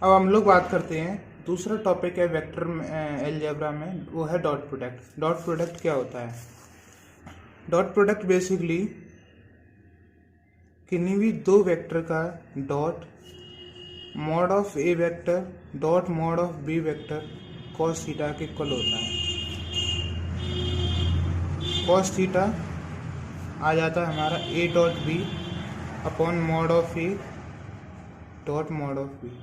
अब हम लोग बात करते हैं, दूसरा टॉपिक है वेक्टर अलजेब्रा में, वो है डॉट प्रोडक्ट। डॉट प्रोडक्ट क्या होता है? डॉट प्रोडक्ट बेसिकली किन्हीं भी दो वेक्टर का dot mod of a vector dot mod of b vector cos theta के इक्वल होता है। कॉस थीटा आ जाता है हमारा a dot b upon mod of a dot mod of b.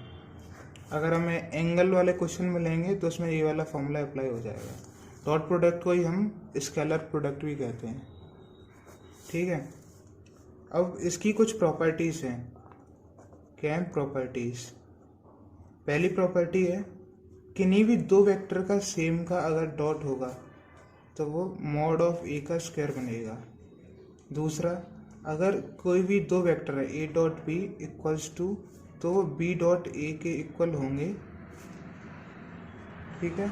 अगर हमें एंगल वाले क्वेश्चन में लेंगे तो उसमें ये वाला फॉर्मूला अप्लाई हो जाएगा। डॉट प्रोडक्ट को ही हम स्केलर प्रोडक्ट भी कहते हैं, ठीक है। अब इसकी कुछ प्रॉपर्टीज़ हैं। क्या है प्रॉपर्टीज़? पहली प्रॉपर्टी है, किन्हीं भी दो वेक्टर का सेम का अगर डॉट होगा तो वो मॉड ऑफ ए का स्क्वायर बनेगा। दूसरा, अगर कोई भी दो वेक्टर है a dot b equals to, तो वो बी डॉट ए के इक्वल होंगे, ठीक है।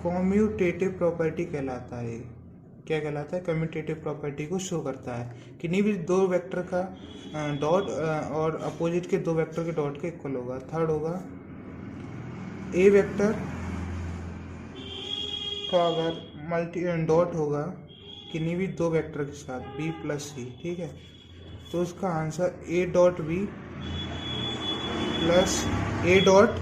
कॉम्यूटेटिव प्रॉपर्टी कहलाता है। क्या कहलाता है? कम्यूटेटिव प्रॉपर्टी को शो करता है। किन्हीं भी दो वेक्टर का डॉट और अपोजिट के दो वेक्टर के डॉट के इक्वल होगा। थर्ड होगा, ए वेक्टर का अगर मल्टी डॉट होगा किन्हीं भी दो वेक्टर के साथ बी प्लस सी, ठीक है, तो उसका answer a dot b plus a dot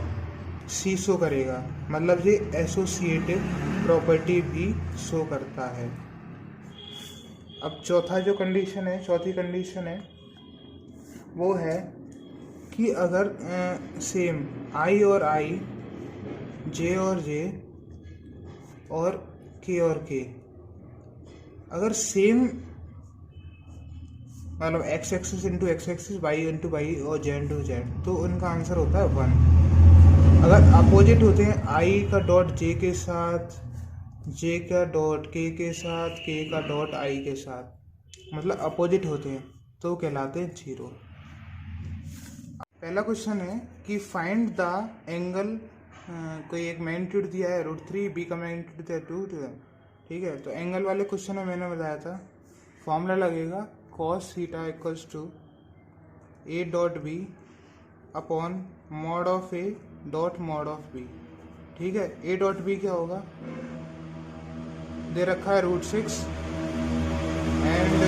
c show करेगा। मतलब ये एसोसिएटिव प्रॉपर्टी भी शो करता है। अब चौथी कंडीशन है वो है कि अगर सेम आई और आई, जे और जे और के अगर सेम, मतलब x axis into x axis, y into y और जेड इंटू जेड, तो उनका आंसर होता है 1। अगर अपोजिट होते हैं आई का डॉट जे के साथ, जे का डॉट के साथ, के का डॉट आई के साथ, मतलब अपोजिट होते हैं, तो कहलाते हैं 0। पहला क्वेश्चन है कि फाइंड द एंगल, कोई एक मैग्नीट्यूड दिया है √3, बी का मैग्नीट्यूड दिया है 2, ठीक है। तो एंगल वाले क्वेश्चन में मैंने बताया था फॉर्मूला लगेगा cos theta equals to a dot b upon mod of a dot mod of b, ठीक है। ए डॉट बी क्या होगा? दे रखा है √6 एंड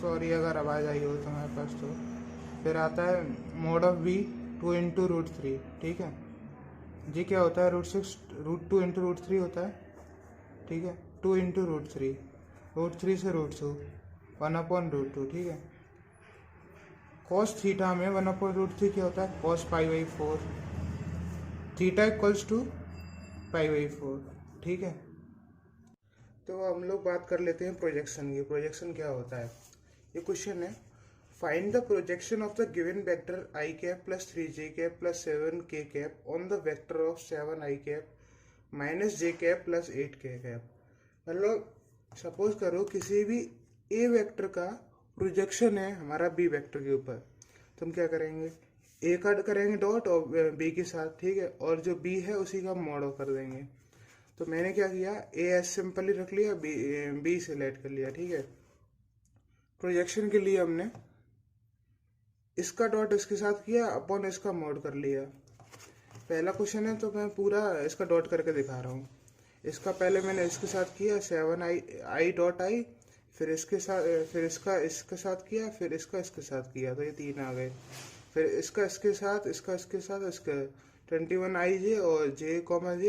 सॉरी अगर आवाज़ आई हो तो हमारे पास, तो फिर आता है मॉड ऑफ बी 2 इंटू √3, ठीक है। जी क्या होता है? √6 √2 इंटू √3 होता है, ठीक है। 2 इंटू √3, √3 से √2, 1/√2, ठीक है। कॉस थीटा में 1/√3 क्या होता है? कॉस π/4, थीटा इक्वल्स टू π/4, ठीक है। तो हम लोग बात कर लेते हैं प्रोजेक्शन की। प्रोजेक्शन क्या होता है? ये क्वेश्चन है, find the projection of the given vector I cap plus 3j cap plus 7k cap on the vector of 7i cap minus j cap plus 8k cap. मतलब सपोज करो किसी भी ए वेक्टर का प्रोजेक्शन है हमारा B vector के ऊपर, तो हम क्या करेंगे? ए का करेंगे डॉट और बी के साथ, ठीक है, और जो बी है उसी का मॉड कर देंगे। तो मैंने क्या किया, ए एस सिंपल ही रख लिया, बी सिलेक्ट कर लिया, ठीक है। प्रोजेक्शन के लिए हमने इसका डॉट इसके साथ किया अपॉन इसका मॉड कर लिया। पहला क्वेश्चन है तो मैं पूरा इसका डॉट करके दिखा रहा हूँ। इसका पहले मैंने इसके साथ किया 7i डॉट आई, फिर इसके साथ, फिर इसका इसके साथ किया, फिर इसका इसके साथ किया, तो ये 3 आ गए। फिर इसका इसके साथ, इसका इसके साथ, इसका 21i और j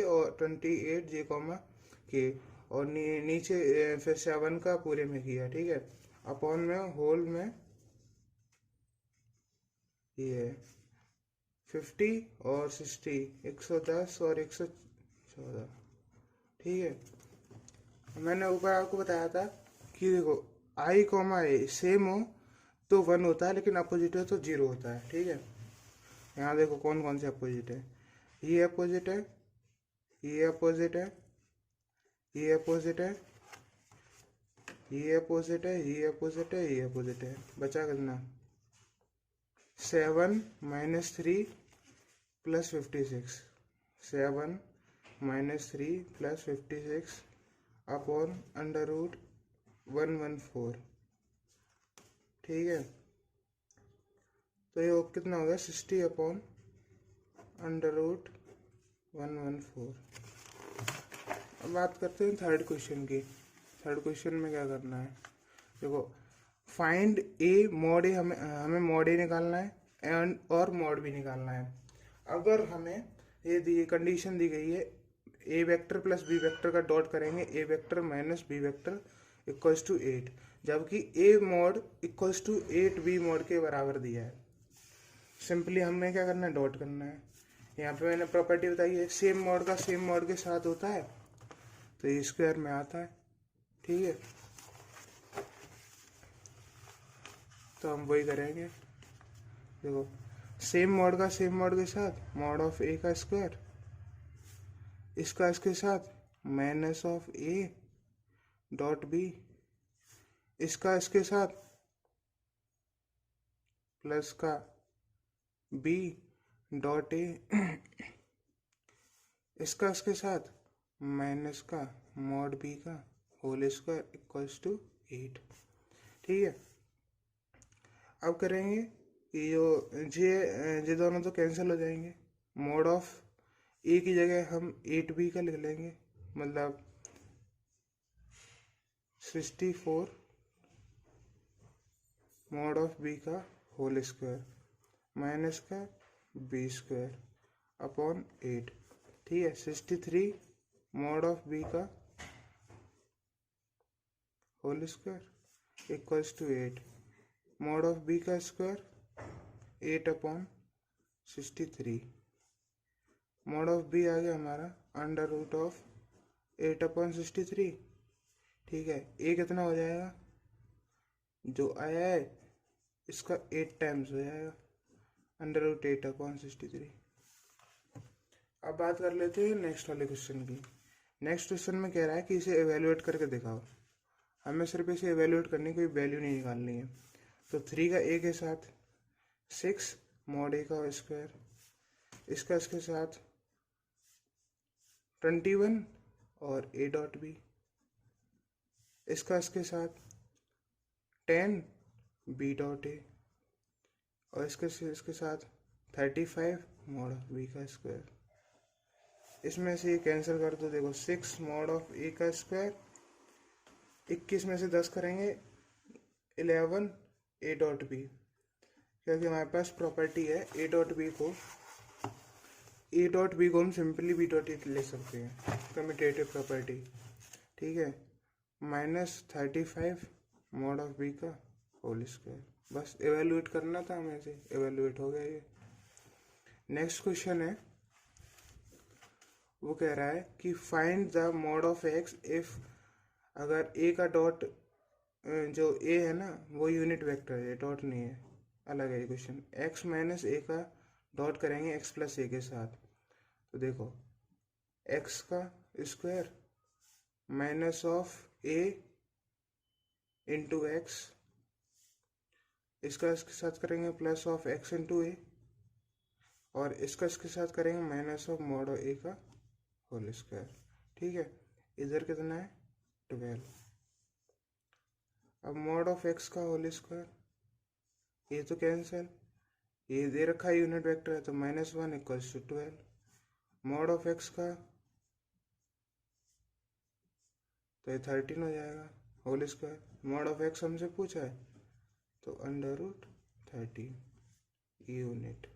और 28j और नीचे फिर 7 का पूरे में किया, ठीक है। अपॉन में होल में ये 50 और 60, 110 और 114, ठीक है। मैंने ऊपर आपको बताया था कि देखो आई कॉमा ए सेम हो तो 1 होता है, लेकिन अपोजिट हो तो 0 होता है, ठीक है। यहाँ देखो कौन कौन से अपोजिट है। ये अपोजिट है, ये अपोजिट है, ये अपोजिट है, ये अपोजिट है, ये अपोजिट है, ये अपोजिट है। बचा करना 7 - 3 + 56, 7 - 3 + 56 अपॉन √, 114, ठीक है। तो ये कितना हो गया 60/√114। अब बात करते हैं थर्ड क्वेश्चन की। थर्ड क्वेश्चन में क्या करना है, देखो फाइंड ए मॉड ए, हमें मॉड ए निकालना है एंड और मॉड बी निकालना है। अगर हमें ये कंडीशन दी गई है a vector plus b vector का डॉट करेंगे a vector minus b vector equals to 8, जबकि a mod equals to 8 b mod के बराबर दिया है। सिंपली हमें क्या करना है, डॉट करना है। यहाँ पे मैंने प्रॉपर्टी बताई है सेम मॉड का सेम मॉड के साथ होता है तो ये स्क्वायर में आता है, ठीक है। तो हम वही करेंगे, देखो सेम मॉड का सेम मॉड के साथ मॉड ऑफ ए का स्क्वायर, इसका इसके साथ minus of a dot b, इसका इसके साथ प्लस का बी डॉट ए, इसका इसके साथ माइनस का मॉड बी का होल स्क्वायर इक्वल्स टू 8, ठीक है। अब करेंगे ये जो दोनों तो कैंसिल हो जाएंगे। मॉड ऑफ ए की जगह हम 8b का लिख लेंगे, मतलब 64 मॉड ऑफ बी का होल स्क्वायर माइनस का बी स्क्वायर अपॉन 8, ठीक है। 63 मॉड ऑफ बी का whole square equals to 8, mod of b का स्क्वायर 8/63, मॉड ऑफ बी आ गया हमारा √8/63, ठीक है। ए कितना हो जाएगा, जो आया है इसका 8 टाइम्स हो जाएगा √8/63। अब बात कर लेते हैं नेक्स्ट वाले क्वेश्चन की। नेक्स्ट क्वेश्चन में कह रहा है कि इसे एवेल्युएट करके दिखाओ। हमें सिर्फ इसे एवेल्युएट करने की कोई वैल्यू नहीं निकालनी है। तो 3 का ए के साथ 6 मॉड ए का स्क्वायर, इसका इसके साथ 21 और ए डॉट बी, इसका इसके साथ 10 बी डॉट ए, और इसके साथ 35 मॉड ऑफ बी का स्क्वायर। इसमें से ये कैंसिल कर दो, देखो 6 मॉड ऑफ ए का स्क्वायर, 21 में से 10 करेंगे 11 ए डॉट बी, क्योंकि हमारे पास प्रॉपर्टी है ए डॉट बी को हम सिंपली बी डॉट ए ले सकते हैं, कम्यूटेटिव प्रॉपर्टी, ठीक है। -35 मॉड ऑफ बी का होल स्क्वायर। बस एवेल्युएट करना था हमें, से एवेल्युएट हो गया ये। नेक्स्ट क्वेश्चन है, वो कह रहा है कि find the mod of x if, अगर ए का डॉट, जो ए है ना वो यूनिट वेक्टर है, डॉट नहीं है, अलग है ये क्वेश्चन। एक्स माइनस ए का डॉट करेंगे एक्स प्लस ए के साथ, तो देखो एक्स का square minus of A into x, इसका इसके साथ करेंगे प्लस ऑफ एक्स इंटू ए, और इसका इसके साथ करेंगे minus of mod of a का होल स्क्वायर, ठीक है। इधर कितना है 12। अब मॉड ऑफ एक्स का होल स्क्वायर, ये तो कैंसिल, ये दे रखा है यूनिट वेक्टर है तो -1 equals to 12, mod of x का तो ये 13 हो जाएगा whole square, mod of x हमसे पूछा है तो √13 यूनिट,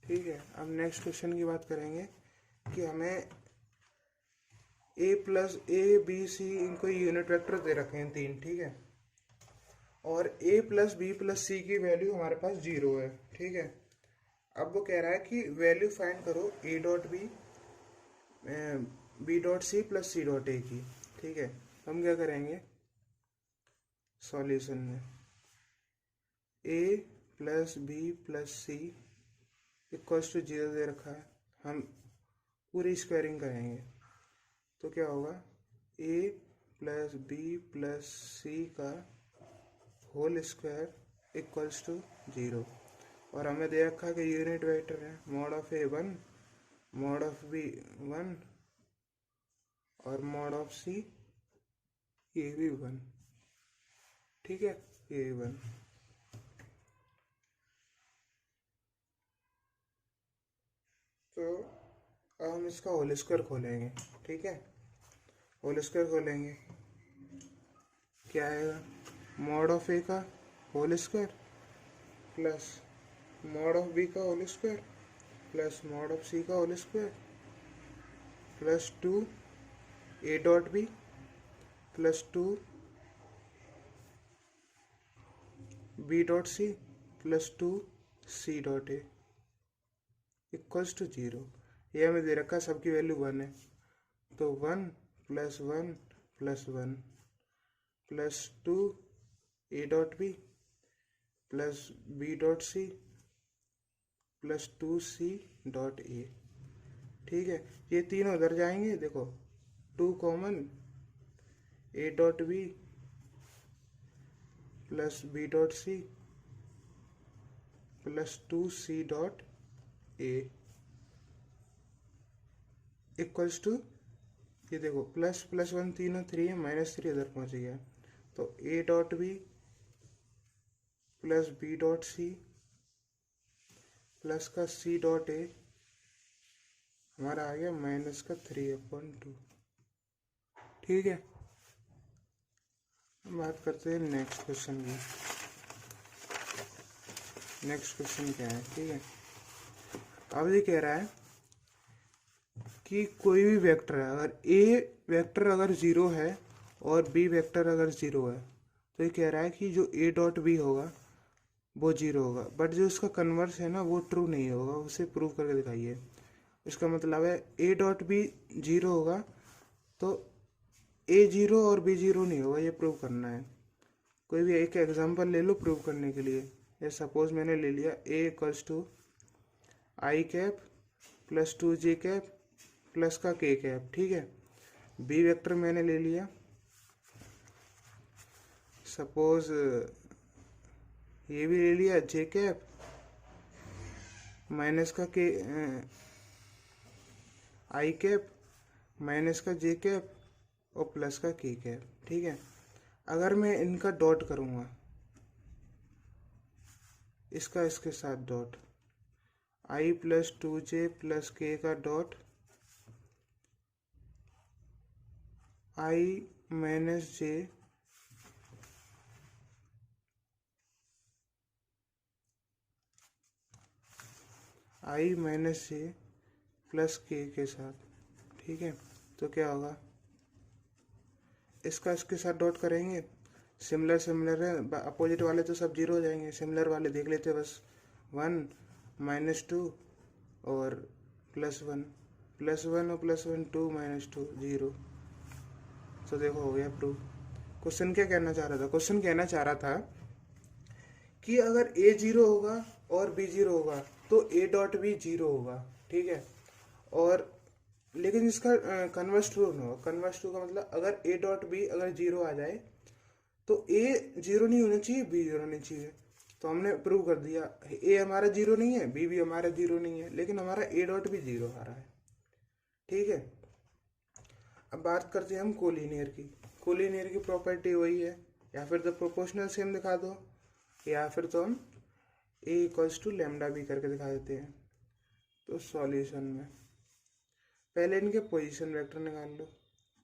ठीक है। अब नेक्स्ट क्वेश्चन की बात करेंगे कि हमें ए प्लस ए बी सी इनको यूनिट वेक्टर दे रखे हैं 3, ठीक है, और ए प्लस बी प्लस सी की वैल्यू हमारे पास 0 है, ठीक है। अब वो कह रहा है कि वैल्यू फाइंड करो a dot b dot c plus c dot a की, ठीक है। हम क्या करेंगे सॉल्यूशन में, a plus b plus c equals to 0 दे रखा है, हम पूरी स्क्वायरिंग करेंगे तो क्या होगा a plus b plus c का होल स्क्वायर इक्वल्स टू 0, और हमें दे रखा है कि यूनिट वेक्टर है mod of a 1 mod of b 1 और मॉड ऑफ सी ये भी 1, ठीक है, ये 1। तो अब हम इसका होल स्क्वायर खोलेंगे, ठीक है। होल स्क्वायर खोलेंगे, क्या आएगा, मॉड ऑफ ए का whole square plus mod of b का whole square plus mod of c का whole square plus 2 a dot b plus 2 b dot c plus 2 c dot a equals to 0। ये हमें दे रखा है, सबकी value 1 है, तो 1 plus 1 plus 1 plus 2 a dot b plus b dot c plus 2 c dot a, ठीक है। ये तीनों उधर जाएंगे, देखो 2 common, a dot b plus b dot c plus 2 c dot a equals to, ये देखो प्लस प्लस 1 तीनों 3 है, -3 इधर पहुंच गया, तो a dot b plus b dot c plus का सी डॉट ए हमारा आ गया -3/2, ठीक है। बात करते हैं नेक्स्ट क्वेश्चन की। नेक्स्ट क्वेश्चन क्या है, ठीक है। अब ये कह रहा है कि कोई भी वेक्टर है, अगर ए वेक्टर अगर 0 है और बी वेक्टर अगर 0 है, तो ये कह रहा है कि जो ए डॉट बी होगा वो 0 होगा, बट जो उसका कन्वर्स है ना वो ट्रू नहीं होगा, उसे प्रूव करके दिखाइए। इसका मतलब है ए डॉट बी 0 होगा तो ए 0 और बी 0 नहीं होगा, ये प्रूव करना है। कोई भी एक एग्जांपल ले लो प्रूव करने के लिए। ये सपोज मैंने ले लिया a equals to i cap plus 2 j cap plus का के कैप, ठीक है। बी वेक्टर मैंने ले लिया, सपोज ये भी ले लिया जे कैप माइनस का के आई कैप माइनस का जे कैप और प्लस का के कैप, ठीक है। अगर मैं इनका डॉट करूँगा, इसका इसके साथ डॉट, आई प्लस 2 जे प्लस के का dot I minus J I minus J plus के साथ, ठीक है। तो क्या होगा, इसका इसके साथ डॉट करेंगे, सिमिलर सिमिलर है, अपोजिट वाले तो सब 0 हो जाएंगे, सिमिलर वाले देख लेते हैं बस, 1 -2 और +1 +1 और +1 2 -2 0। तो देखो हो गया प्रूफ। क्वेश्चन क्या कहना चाह रहा था, क्वेश्चन कहना चाह रहा था कि अगर ए 0 होगा और बी 0 होगा तो ए डॉट बी 0 होगा, ठीक है। और लेकिन इसका कन्वर्स ट्रू ना हो, कन्वर्स ट्रू का मतलब अगर ए डॉट बी अगर 0 आ जाए तो ए 0 नहीं होना चाहिए, बी 0 होना चाहिए। तो हमने प्रूव कर दिया ए हमारा 0 नहीं है, बी भी हमारा 0 नहीं है, लेकिन हमारा ए डॉट भी 0 आ रहा है, ठीक है। अब बात करते हैं हम कोलिनियर की। कोलिनियर की प्रॉपर्टी वही है, या फिर तो प्रोपोर्शनल सेम दिखा दो, या फिर तो हम ए इक्वल्स टू लेमडा बी करके दिखा देते हैं। तो सॉल्यूशन में पहले इनके पोजीशन वेक्टर निकाल लो,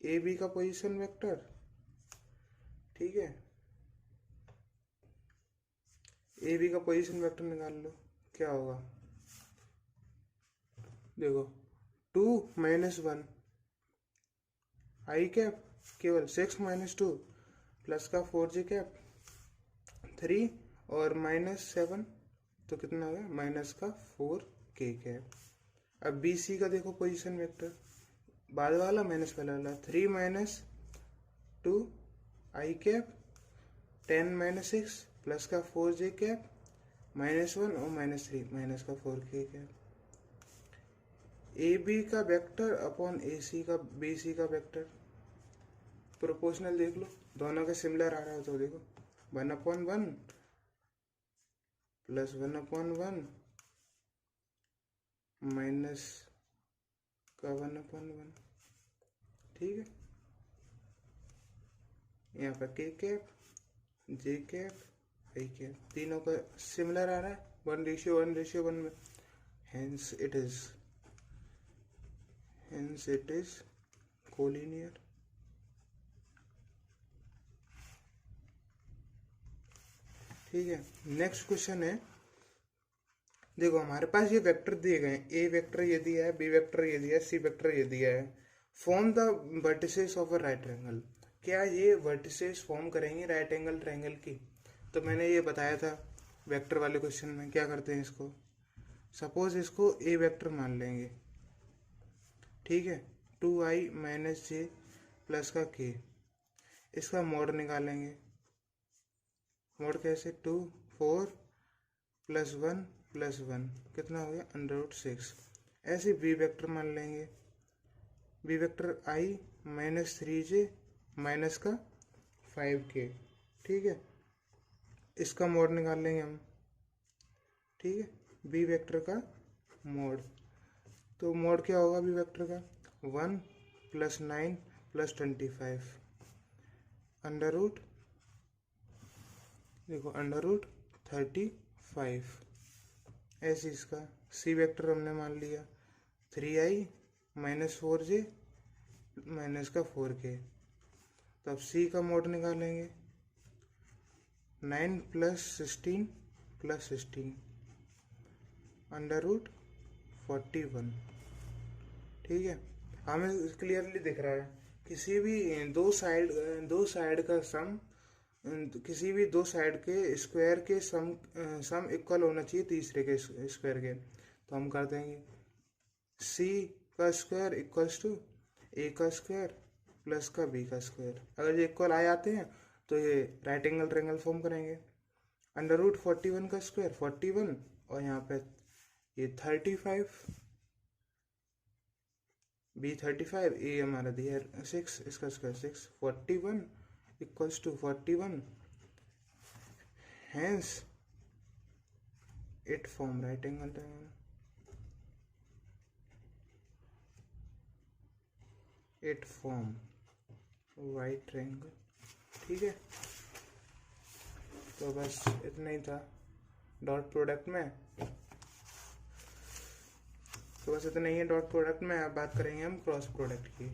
ए बी का पोजीशन वेक्टर, ठीक है। ए बी का पोजीशन वेक्टर निकाल लो, क्या होगा, देखो 2 -1 आई कैप केवल 6 -2 प्लस का 4 जे कैप 3 और -7, तो कितना हो गया माइनस का 4 के कैप। अब बी सी का देखो पोजीशन वेक्टर, बाद वाला माइनस पहले वाला, 3 -2 आई कैप 10 -6 प्लस का 4 जे कैप -1 और -3 माइनस का 4 के कैप। ए बी का वेक्टर अपॉन ए सी का बी सी का वेक्टर, प्रोपोर्शनल देख लो, दोनों का सिमिलर आ रहा है, तो देखो 1/1 प्लस 1/1 माइनस का 1/1, ठीक है। यहाँ पर के कैप, जे कैप, आई कैप, तीनों का सिमिलर आ रहा है, 1:1:1 में, हेंस इट इज कोलिनियर। ठीक है, नेक्स्ट क्वेश्चन है, देखो हमारे पास ये वेक्टर दिए गए हैं, ए वेक्टर ये दिया है, बी वेक्टर ये दिया है, सी वेक्टर ये दिया है। Form the vertices of a right triangle, क्या ये वर्टिसेस फॉर्म करेंगे राइट एंगल ट्रायंगल की? तो मैंने ये बताया था वेक्टर वाले क्वेश्चन में। क्या करते हैं इसको, सपोज इसको ए वेक्टर मान लेंगे, ठीक है, 2i - j प्लस का k, इसका मोड निकालेंगे। मोड कैसे, 2 4 + 1 + 1 कितना हो गया, √6। ऐसे बी वेक्टर मान लेंगे, B vector i - 3j minus का 5k, ठीक है, इसका मोड निकाल लेंगे हम, ठीक है, बी वेक्टर का मोड। तो मोड क्या होगा बी वेक्टर का, 1 + 9 + 25 √ देखो √35। ऐसे इसका सी वेक्टर हमने मान लिया, 3i - 4j माइनस का 4k। तब सी का मोड निकालेंगे, 9 + 16 + 16 √41। ठीक है, हमें क्लियरली दिख रहा है किसी भी दो साइड का सम, किसी भी दो साइड के स्क्वायर के सम इक्वल होना चाहिए तीसरे के स्क्वायर के। तो हम कर देंगे सी का स्क्वायर इक्वल्स टू ए का स्क्वायर प्लस का बी का स्क्वायर। अगर ये इक्वल आ जाते हैं तो ये राइट एंगल ट्रायंगल फॉर्म करेंगे। √41 का स्क्वायर 41, और यहाँ पे ये 35, बी 35, ए हमारा दिया है 6, इसका square 6, 41 equals to 41, hence it form right angle triangle. It form right triangle. ठीक है, तो बस इतना ही था डॉट प्रोडक्ट में। तो बस इतना ही है डॉट प्रोडक्ट में। अब बात करेंगे हम क्रॉस प्रोडक्ट की।